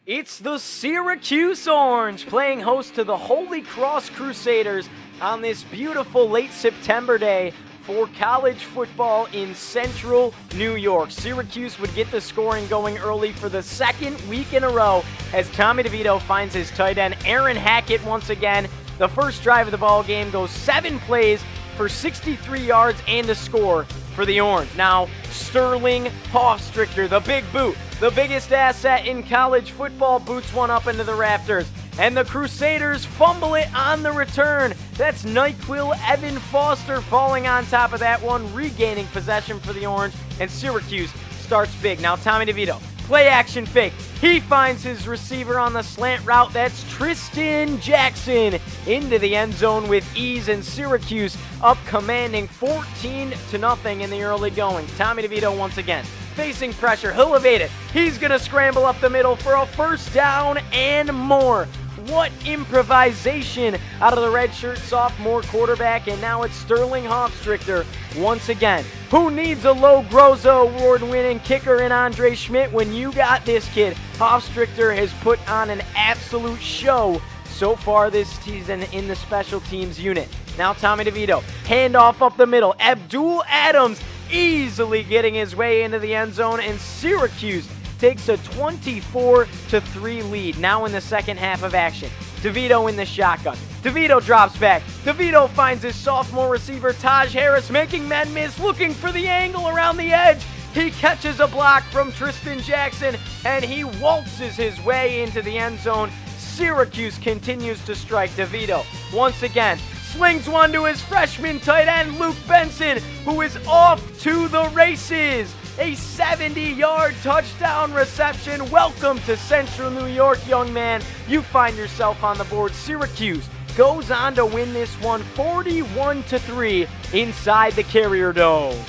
It's the Syracuse Orange playing host to the Holy Cross Crusaders on this beautiful late September day for college football in central New York. Syracuse would get the scoring going early for the second week in a row as Tommy DeVito finds his tight end Aaron Hackett once again. The first drive of the ball game goes 7 plays for 63 yards and a score for the Orange. Now, Sterling Hofstrichter, the big boot, the biggest asset in college football, boots one up into the rafters. And the Crusaders fumble it on the return. That's NyQuil Evan Foster falling on top of that one, regaining possession for the Orange. And Syracuse starts big. Now Tommy DeVito, play action fake. He finds his receiver on the slant route. That's Tristan Jackson into the end zone with ease, and Syracuse up commanding 14-0 in the early going. Tommy DeVito once again facing pressure. He'll evade it. He's going to scramble up the middle for a first down and more. What improvisation out of the redshirt sophomore quarterback, and now it's Sterling Hofstrichter once again. Who needs a Low Grozo award-winning kicker in Andre Schmidt when you got this kid? Hofstrichter has put on an absolute show so far this season in the special teams unit. Now Tommy DeVito, handoff up the middle. Abdul Adams easily getting his way into the end zone, and Syracuse takes a 24-3 lead now in the second half of action. DeVito in the shotgun. DeVito drops back. DeVito finds his sophomore receiver Taj Harris making men miss, looking for the angle around the edge. He catches a block from Tristan Jackson, and he waltzes his way into the end zone. Syracuse continues to strike. DeVito once again slings one to his freshman tight end Luke Benson, who is off to the races. A 70-yard touchdown reception. Welcome to Central New York, young man. You find yourself on the board. Syracuse goes on to win this one 41-3 inside the Carrier Dome.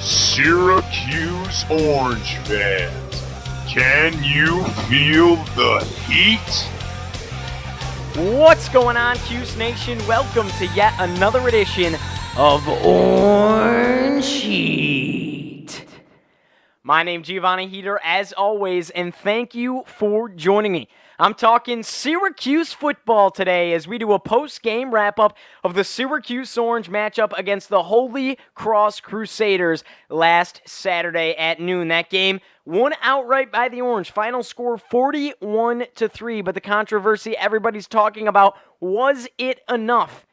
Syracuse Orange fans, can you feel the heat? What's going on, Cuse Nation? Welcome to yet another edition of Orange Heat. My name's Giovanni Heater, as always, and thank you for joining me. I'm talking Syracuse football today as we do a post-game wrap-up of the Syracuse Orange matchup against the Holy Cross Crusaders last Saturday at noon. That game won outright by the Orange. Final score 41-3, but the controversy everybody's talking about, was it enough?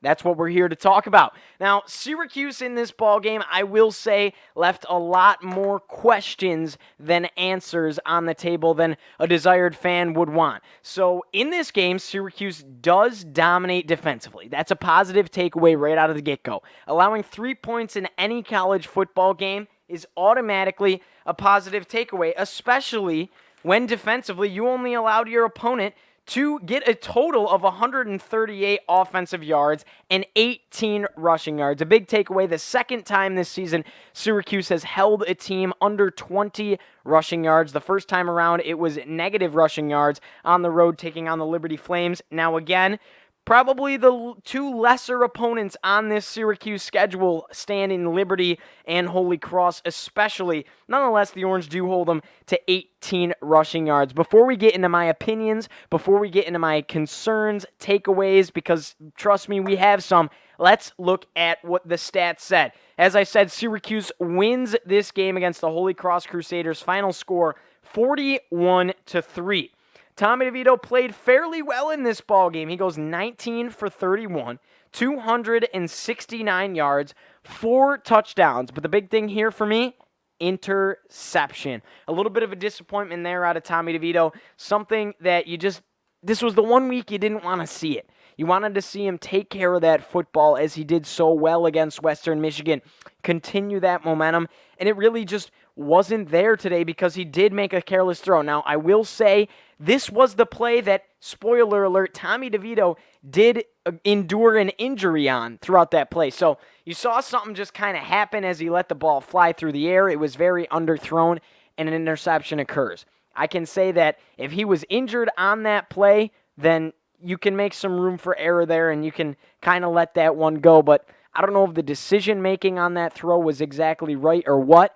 That's what we're here to talk about. Now, Syracuse in this ballgame, I will say, left a lot more questions than answers on the table than a desired fan would want. So, in this game, Syracuse does dominate defensively. That's a positive takeaway right out of the get-go. Allowing 3 points in any college football game is automatically a positive takeaway, especially when defensively you only allowed your opponent to get a total of 138 offensive yards and 18 rushing yards. A big takeaway, the second time this season Syracuse has held a team under 20 rushing yards. The first time around, it was negative rushing yards on the road taking on the Liberty Flames. Now again, probably the two lesser opponents on this Syracuse schedule stand in Liberty and Holy Cross especially. Nonetheless, the Orange do hold them to 18 rushing yards. Before we get into my opinions, before we get into my concerns, takeaways, because trust me, we have some, let's look at what the stats said. As I said, Syracuse wins this game against the Holy Cross Crusaders. Final score 41-3. Tommy DeVito played fairly well in this ballgame. He goes 19 for 31, 269 yards, 4 touchdowns. But the big thing here for me, interception. A little bit of a disappointment there out of Tommy DeVito. Something that this was the one week you didn't want to see it. You wanted to see him take care of that football as he did so well against Western Michigan. Continue that momentum. And it really just wasn't there today because he did make a careless throw. Now, I will say this was the play that, spoiler alert, Tommy DeVito did endure an injury on throughout that play. So you saw something just kind of happen as he let the ball fly through the air. It was very underthrown, and an interception occurs. I can say that if he was injured on that play, then you can make some room for error there, and you can kind of let that one go. But I don't know if the decision-making on that throw was exactly right or what.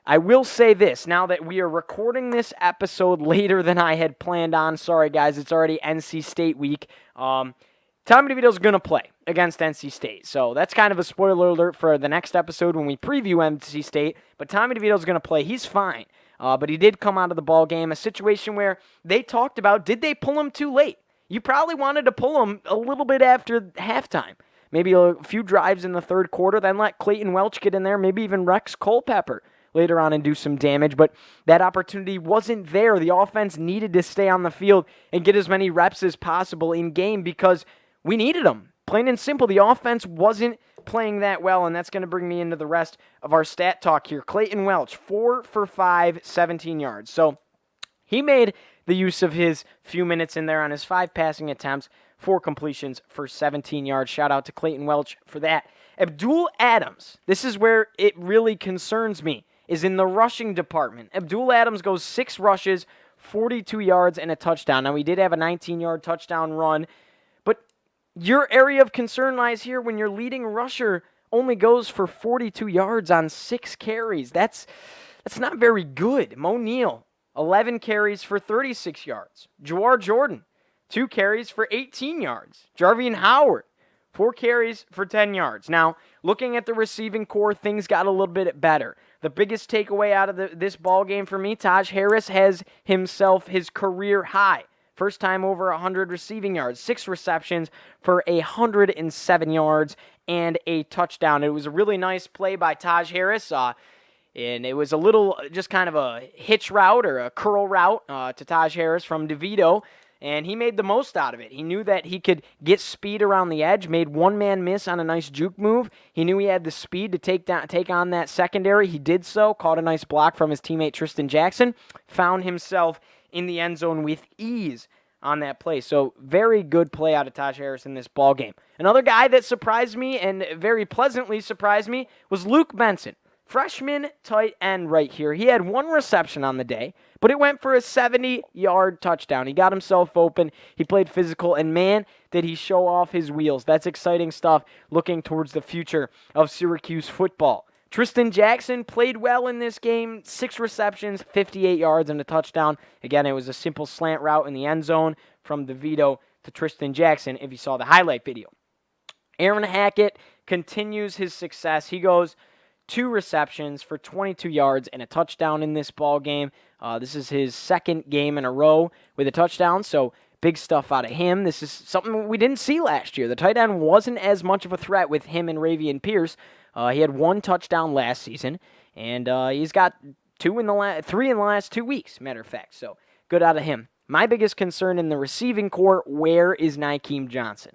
I will say this, now that we are recording this episode later than I had planned on. Sorry, guys, it's already NC State week. Tommy DeVito's going to play against NC State. So that's kind of a spoiler alert for the next episode when we preview NC State. But Tommy DeVito's going to play. He's fine. But he did come out of the ball game, a situation where they talked about, did they pull him too late? You probably wanted to pull him a little bit after halftime. Maybe a few drives in the third quarter, then let Clayton Welch get in there, maybe even Rex Culpepper later on and do some damage. But that opportunity wasn't there. The offense needed to stay on the field and get as many reps as possible in game because we needed them. Plain and simple, the offense wasn't playing that well, and that's going to bring me into the rest of our stat talk here. Clayton Welch, 4 for 5, 17 yards. So he made the use of his few minutes in there on his 5 passing attempts, 4 completions for 17 yards. Shout out to Clayton Welch for that. Abdul Adams, this is where it really concerns me, is in the rushing department. Abdul Adams goes 6 rushes, 42 yards, and a touchdown. Now, he did have a 19-yard touchdown run, but your area of concern lies here when your leading rusher only goes for 42 yards on 6 carries. That's not very good. Mo Neal, 11 carries for 36 yards. Jawar Jordan, 2 carries for 18 yards. Jarvian Howard, 4 carries for 10 yards. Now, looking at the receiving core, things got a little bit better. The biggest takeaway out of this ball game for me, Taj Harris has himself his career high. First time over 100 receiving yards, 6 receptions for 107 yards and a touchdown. It was a really nice play by Taj Harris, and it was a little just kind of a hitch route or a curl route to Taj Harris from DeVito, and he made the most out of it. He knew that he could get speed around the edge, made one man miss on a nice juke move. He knew he had the speed to take on that secondary. He did so, caught a nice block from his teammate Tristan Jackson, found himself in the end zone with ease on that play. So very good play out of Taj Harris in this ball game. Another guy that surprised me and very pleasantly surprised me was Luke Benson. Freshman tight end right here. He had 1 reception on the day, but it went for a 70-yard touchdown. He got himself open. He played physical, and man, did he show off his wheels. That's exciting stuff looking towards the future of Syracuse football. Tristan Jackson played well in this game. 6 receptions, 58 yards, and a touchdown. Again, it was a simple slant route in the end zone from DeVito to Tristan Jackson, if you saw the highlight video. Aaron Hackett continues his success. He goes 2 receptions for 22 yards and a touchdown in this ball game. This is his 2nd game in a row with a touchdown, so big stuff out of him. This is something we didn't see last year. The tight end wasn't as much of a threat with him and Ravian Pierce. He had 1 touchdown last season, and he's got 3 in the last 2 weeks, matter of fact. So good out of him. My biggest concern in the receiving core, where is Nykeem Johnson?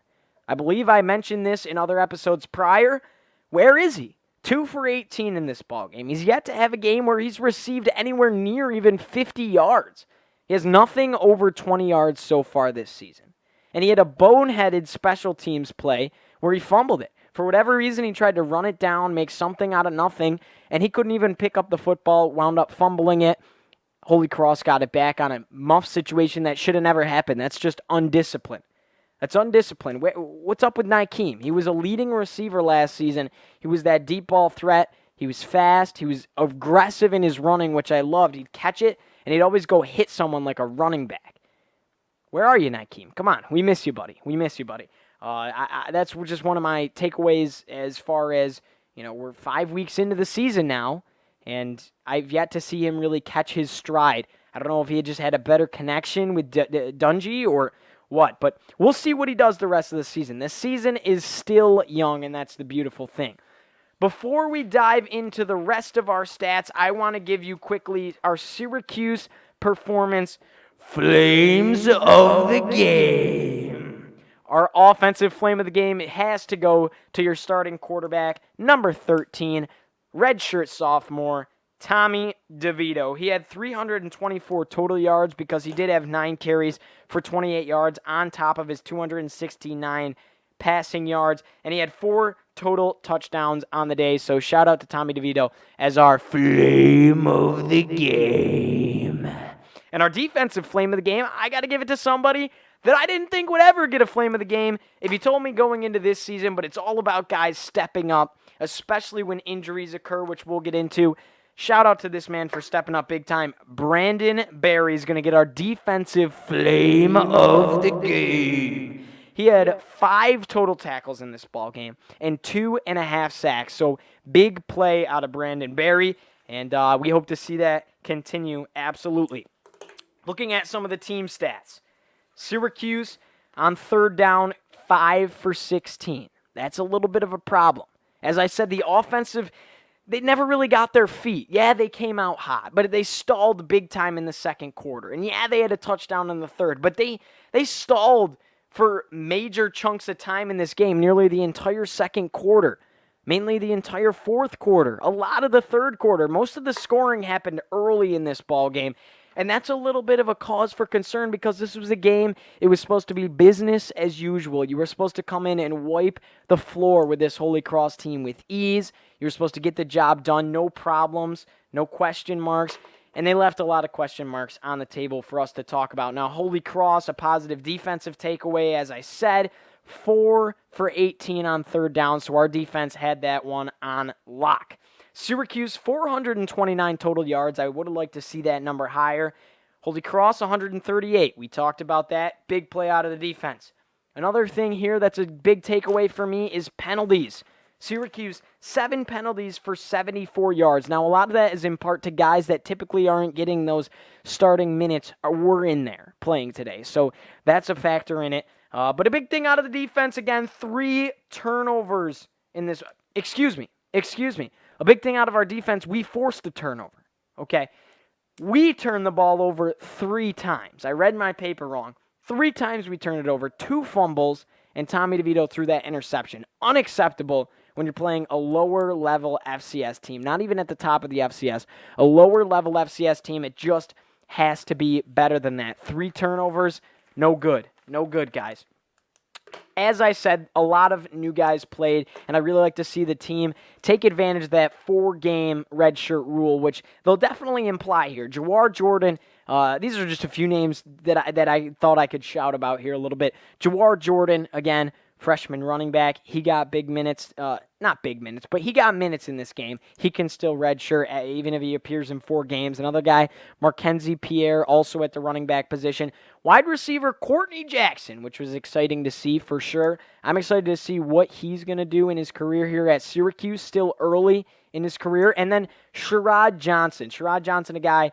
I believe I mentioned this in other episodes prior. Where is he? 2 for 18 in this ballgame. He's yet to have a game where he's received anywhere near even 50 yards. He has nothing over 20 yards so far this season. And he had a boneheaded special teams play where he fumbled it. For whatever reason, he tried to run it down, make something out of nothing, and he couldn't even pick up the football, wound up fumbling it. Holy Cross got it back on a muff situation that should have never happened. That's just undisciplined. That's undisciplined. What's up with Nykeem? He was a leading receiver last season. He was that deep ball threat. He was fast. He was aggressive in his running, which I loved. He'd catch it, and he'd always go hit someone like a running back. Where are you, Nykeem? Come on. We miss you, buddy. We miss you, buddy. That's just one of my takeaways as far as, we're 5 weeks into the season now, and I've yet to see him really catch his stride. I don't know if he had just had a better connection with Dungy or what, but we'll see what he does the rest of the season. This season is still young, and that's the beautiful thing. Before we dive into the rest of our stats, I want to give you quickly our Syracuse performance flames of the game. Our offensive flame of the game has to go to your starting quarterback, number 13, redshirt sophomore, Tommy DeVito. He had 324 total yards because he did have 9 carries for 28 yards on top of his 269 passing yards, and he had 4 total touchdowns on the day. So shout out to Tommy DeVito as our flame of the game. And our defensive flame of the game, I got to give it to somebody that I didn't think would ever get a flame of the game. If you told me going into this season, but it's all about guys stepping up, especially when injuries occur, which we'll get into. Shout out to this man for stepping up big time. Brandon Barry is going to get our defensive flame of the game. He had 5 total tackles in this ball game and 2.5 sacks. So big play out of Brandon Barry, and we hope to see that continue absolutely. Looking at some of the team stats, Syracuse on third down, 5 for 16. That's a little bit of a problem. As I said, the offensive, they never really got their feet. Yeah, they came out hot, but they stalled big time in the second quarter. And yeah, they had a touchdown in the third, but they stalled for major chunks of time in this game, nearly the entire second quarter, mainly the entire fourth quarter, a lot of the third quarter. Most of the scoring happened early in this ball game, and that's a little bit of a cause for concern because this was a game, it was supposed to be business as usual. You were supposed to come in and wipe the floor with this Holy Cross team with ease. You were supposed to get the job done, no problems, no question marks. And they left a lot of question marks on the table for us to talk about. Now, Holy Cross, a positive defensive takeaway, as I said, 4 for 18 on third down, so our defense had that one on lock. Syracuse, 429 total yards. I would have liked to see that number higher. Holy Cross, 138. We talked about that. Big play out of the defense. Another thing here that's a big takeaway for me is penalties. Syracuse, 7 penalties for 74 yards. Now, a lot of that is in part to guys that typically aren't getting those starting minutes or were in there playing today. So that's a factor in it. But a big thing out of the defense, again, 3 turnovers in this. Excuse me. A big thing out of our defense, we forced the turnover. Okay? We turned the ball over 3 times. I read my paper wrong. 3 times we turned it over, 2 fumbles, and Tommy DeVito threw that interception. Unacceptable when you're playing a lower-level FCS team. Not even at the top of the FCS. A lower-level FCS team, it just has to be better than that. 3 turnovers, no good. No good, guys. As I said, a lot of new guys played, and I really like to see the team take advantage of that 4-game redshirt rule, which they'll definitely imply here. Jawar Jordan, these are just a few names that I thought I could shout about here a little bit. Jawar Jordan, again, freshman running back. He got big minutes, not big minutes, but he got minutes in this game. He can still redshirt even if he appears in 4 games. Another guy, Markenzie Pierre, also at the running back position. Wide receiver, Courtney Jackson, which was exciting to see for sure. I'm excited to see what he's going to do in his career here at Syracuse, still early in his career. And then Sherrod Johnson. Sherrod Johnson, a guy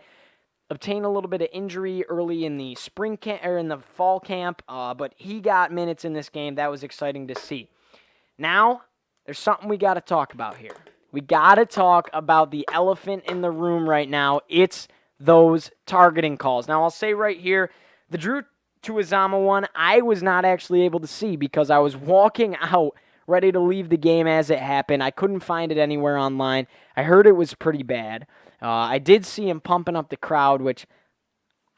obtained a little bit of injury early in the spring camp or in the fall camp, but he got minutes in this game. That was exciting to see. Now, there's something we got to talk about here. We got to talk about the elephant in the room right now. It's those targeting calls. Now, I'll say right here, the Drew Tuizama one, I was not actually able to see because I was walking out ready to leave the game as it happened. I couldn't find it anywhere online. I heard it was pretty bad. I did see him pumping up the crowd, which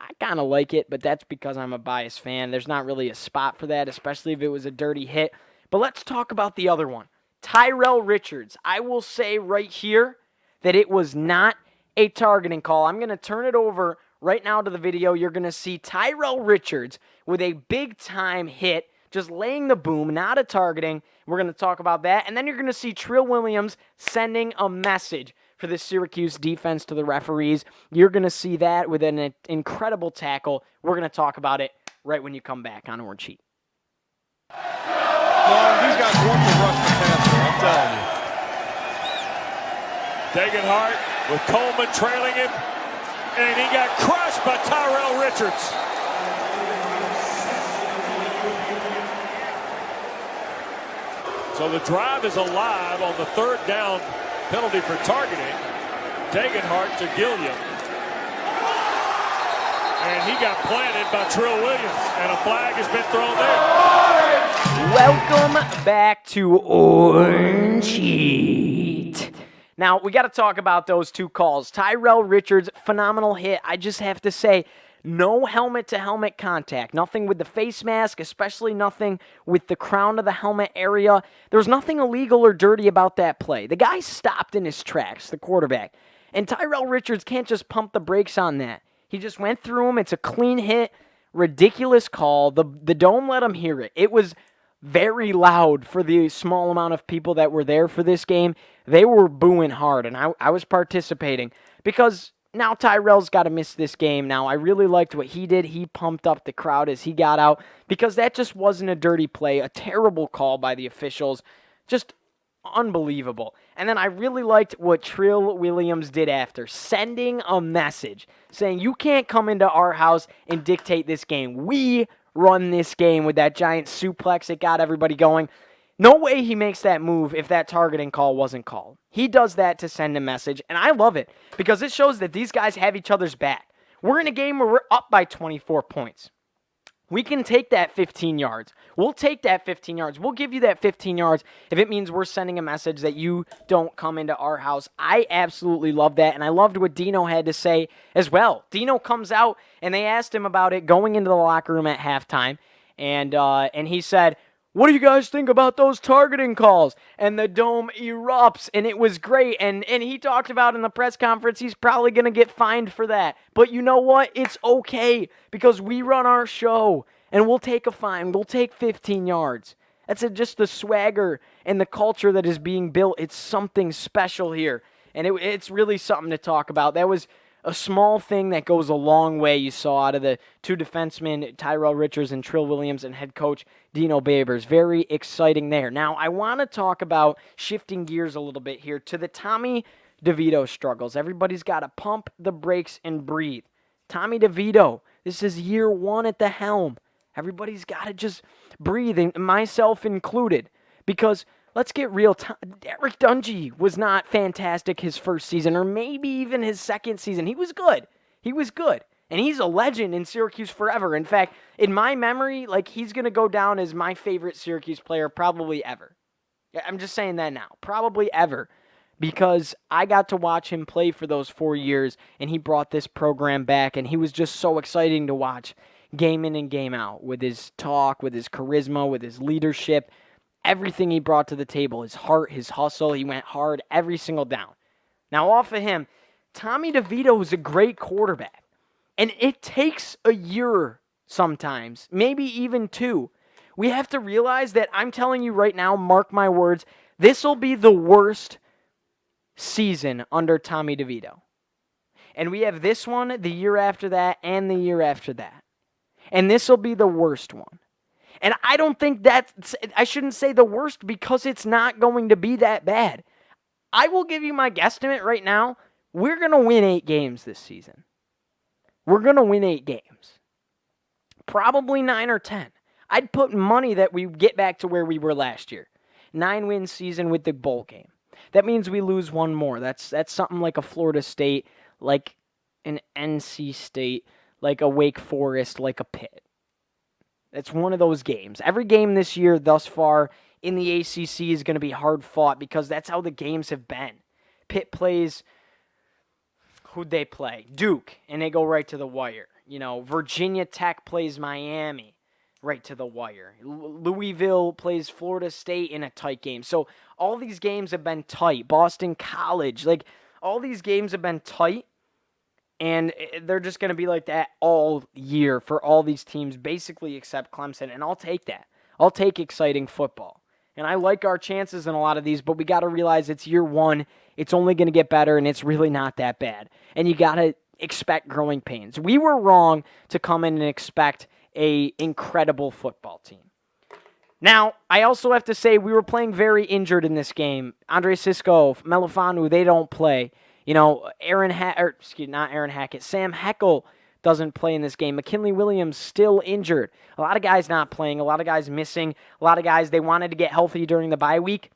I kind of like it, but that's because I'm a biased fan. There's not really a spot for that, especially if it was a dirty hit. But let's talk about the other one. Tyrell Richards. I will say right here that it was not a targeting call. I'm going to turn it over right now to the video. You're going to see Tyrell Richards with a big-time hit, just laying the boom, not a targeting. We're going to talk about that. And then you're going to see Trill Williams sending a message for the Syracuse defense to the referees. You're going to see that with an incredible tackle. We're going to talk about it right when you come back on Orange Sheet. These guys want to rush the passer, I'm telling you. Degenhart with Coleman trailing him, and he got crushed by Tyrell Richards. So the drive is alive on the 3rd down penalty for targeting. Degenhart to Gilliam. And he got planted by Trill Williams, and a flag has been thrown there. Welcome back to Orange Sheet. Now, we got to talk about those 2 calls. Tyrell Richards, phenomenal hit. I just have to say, no helmet-to-helmet contact. Nothing with the face mask, especially nothing with the crown of the helmet area. There was nothing illegal or dirty about that play. The guy stopped in his tracks, the quarterback. And Tyrell Richards can't just pump the brakes on that. He just went through him. It's a clean hit. ridiculous call. The Dome let them hear it. It was very loud for the small amount of people that were there for this game. They were booing hard, and I was participating because now Tyrell's got to miss this game. Now, I really liked what he did. He pumped up the crowd as he got out because that just wasn't a dirty play, a terrible call by the officials. Just unbelievable. And then I really liked what Trill Williams did after, sending a message saying, you can't come into our house and dictate this game. We run this game with that giant suplex. It got everybody going. No way he makes that move if that targeting call wasn't called. He does that to send a message, and I love it because it shows that these guys have each other's back. We're in a game where we're up by 24 points. We can take that 15 yards. We'll take that 15 yards. We'll give you that 15 yards if it means we're sending a message that you don't come into our house. I absolutely love that, and I loved what Dino had to say as well. Dino comes out, and they asked him about it going into the locker room at halftime, and he said, what do you guys think about those targeting calls? And the Dome erupts, and it was great. And he talked about in the press conference he's probably going to get fined for that. But you know what? It's okay because we run our show, and we'll take a fine. We'll take 15 yards. That's just the swagger and the culture that is being built. It's something special here, and it's really something to talk about. That was a small thing that goes a long way. You saw out of the two defensemen, Tyrell Richards and Trill Williams, and head coach Dino Babers. Very exciting there. Now, I want to talk about shifting gears a little bit here to the Tommy DeVito struggles. Everybody's got to pump the brakes and breathe. Tommy DeVito, this is year one at the helm. Everybody's got to just breathe, and myself included, because let's get real. Derek Dungy was not fantastic his first season, or maybe even his second season. He was good. He was good. And he's a legend in Syracuse forever. In fact, in my memory, he's going to go down as my favorite Syracuse player probably ever. I'm just saying that now. Probably ever. Because I got to watch him play for those 4 years, and he brought this program back, and he was just so exciting to watch game in and game out with his talk, with his charisma, with his leadership. Everything he brought to the table, his heart, his hustle, he went hard every single down. Now, off of him, Tommy DeVito is a great quarterback. And it takes a year sometimes, maybe even 2. We have to realize that I'm telling you right now, mark my words, this will be the worst season under Tommy DeVito. And we have this one, the year after that, and the year after that. And this will be the worst one. And I don't think I shouldn't say the worst because it's not going to be that bad. I will give you my guesstimate right now. We're going to win 8 games this season. We're going to win 8 games. Probably 9 or 10. I'd put money that we get back to where we were last year. 9-win season with the bowl game. That means we lose one more. That's something like a Florida State, like an NC State, like a Wake Forest, like a Pitt. It's one of those games. Every game this year thus far in the ACC is going to be hard fought because that's how the games have been. Pitt plays, who'd they play? Duke, and they go right to the wire. Virginia Tech plays Miami, right to the wire. Louisville plays Florida State in a tight game. So all these games have been tight. Boston College, all these games have been tight. And they're just going to be like that all year for all these teams, basically except Clemson. And I'll take that. I'll take exciting football. And I like our chances in a lot of these, but we got to realize it's year one. It's only going to get better, and it's really not that bad. And you got to expect growing pains. We were wrong to come in and expect a incredible football team. Now, I also have to say we were playing very injured in this game. Andre Sisco, Melifanu, they don't play. Not Aaron Hackett. Sam Heckel doesn't play in this game. McKinley Williams still injured. A lot of guys not playing. A lot of guys missing. A lot of guys, they wanted to get healthy during the bye week.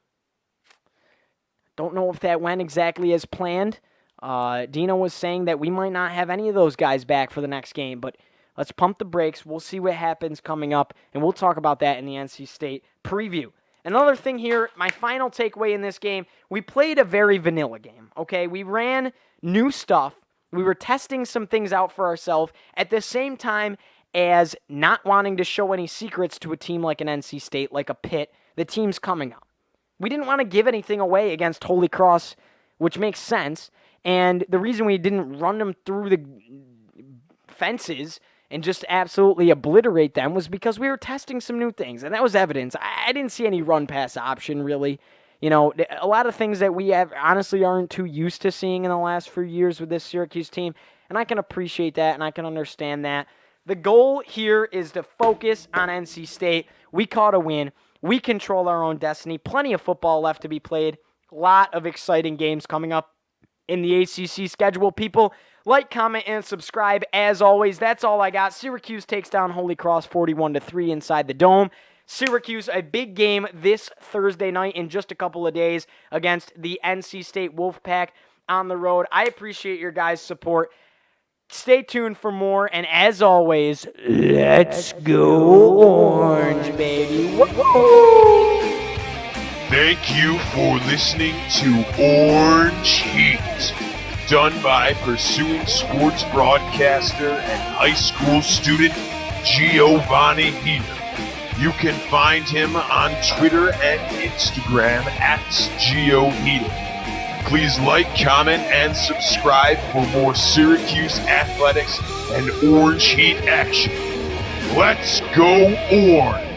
Don't know if that went exactly as planned. Dino was saying that we might not have any of those guys back for the next game, but let's pump the brakes. We'll see what happens coming up, and we'll talk about that in the NC State preview. Another thing here, my final takeaway in this game, we played a very vanilla game, okay? We ran new stuff. We were testing some things out for ourselves at the same time as not wanting to show any secrets to a team like an NC State, like a Pitt, the team's coming up. We didn't want to give anything away against Holy Cross, which makes sense, and the reason we didn't run them through the fences and just absolutely obliterate them was because we were testing some new things, and that was evidence. I didn't see any run-pass option, really. You know, a lot of things that we have honestly aren't too used to seeing in the last few years with this Syracuse team, and I can appreciate that, and I can understand that. The goal here is to focus on NC State. We caught a win. We control our own destiny. Plenty of football left to be played. A lot of exciting games coming up in the ACC schedule. People, like, comment, and subscribe. As always, that's all I got. Syracuse takes down Holy Cross 41-3 inside the Dome. Syracuse, a big game this Thursday night in just a couple of days against the NC State Wolfpack on the road. I appreciate your guys' support. Stay tuned for more, and as always, let's go Orange, baby. Woo-hoo! Thank you for listening to Orange Heat, done by pursuing sports broadcaster and high school student Giovanni Heater. You can find him on Twitter and Instagram at GeoHeater. Please like, comment, and subscribe for more Syracuse athletics and Orange Heat action. Let's go Orange!